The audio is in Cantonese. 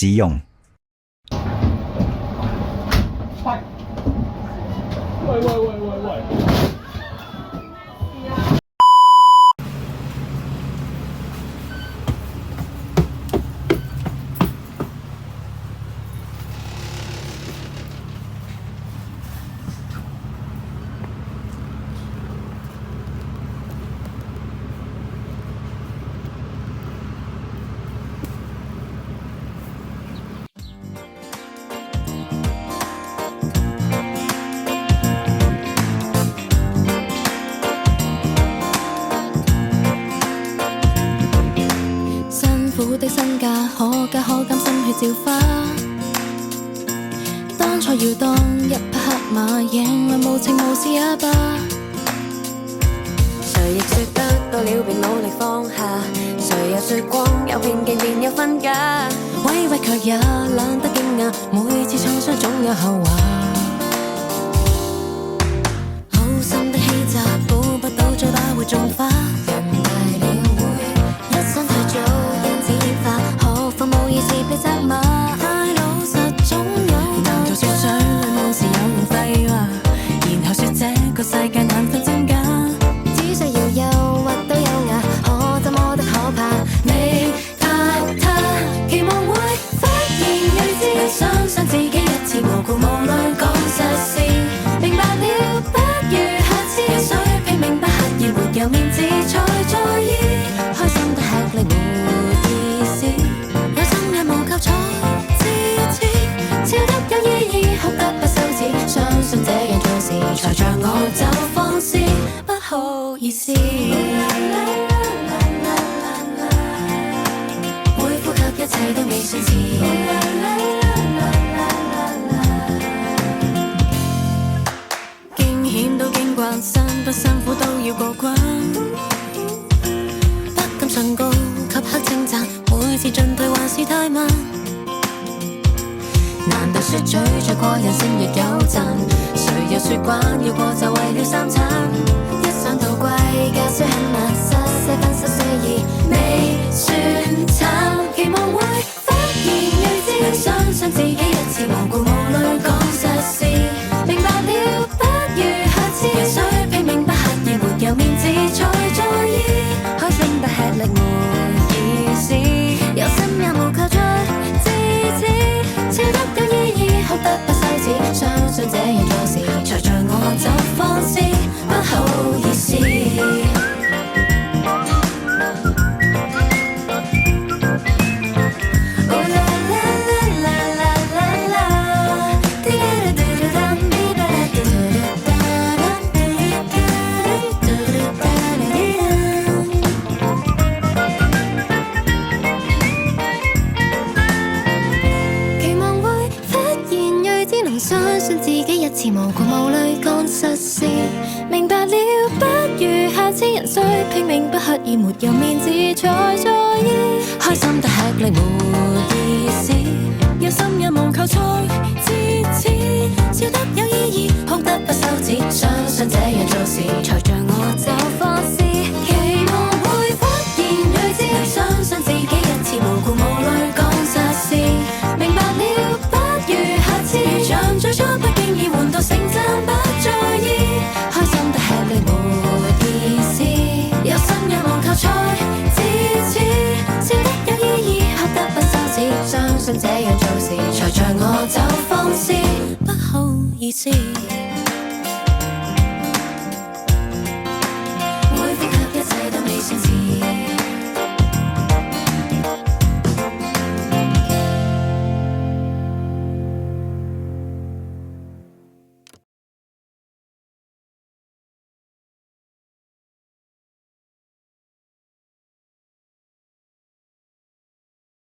使用。喂！辛苦的身價可加可減，心血照花。當初要當一匹黑馬，贏來無情無事也罷。誰亦說得到了便努力放下，誰又說光有偏見便有分假，委屈卻也懶得驚訝，每次創傷總有後話。好心的欺詐，估不到最大會中花。人大了會一生去做因子演化，何況無意是被責罵。太老實總有難道說水裡無時有人廢話，然後說這個世界難分真假。只需要誘惑到有牙，可怎麼的可怕？你怕他期望會忽然睿智，相信自己一次無故無慮講實事，明白了不如下次水平明白刻意沒有面子才在意，開心得吃力沒意思，有心也無求才支持，笑得有意義哭得不羞恥，相信這樣做事才像我走放肆，不好意思。每呼吸一切都未相似，驚險都經慣，辛不辛苦都要過關，不敢上高給黑稱讚，每次進退還是太慢。難道說咀嚼過人性亦有賺？誰又說慣要過就為了三餐？一想到貴價雖很難，失些分失些意，未算慘。期望會忽然睿智，相信自己一次無故無慮講實事，明白了不如下次水平明白刻意沒有面子才在意，開心得吃力沒意思，有心也無求再支持，笑得有意義哭得不羞恥，相信這樣做事才像我走放肆，不好意思。相信自己一次無故無慮幹實事，明白了不如下次人水平明白刻意沒有面子才在意，開心得吃力沒意思，有心也無求才支持，笑得有意義哭得不羞恥，相信這樣做事才像我走放肆，期望會忽然睿智，相信自己一次無故無慮講實事，明白了不如下次像最初不經意換到成真不在意，開心得吃力沒意思，有心也無求才支持，笑得有意義哭得不羞恥，相信這樣做事才像我走放肆，不好意思。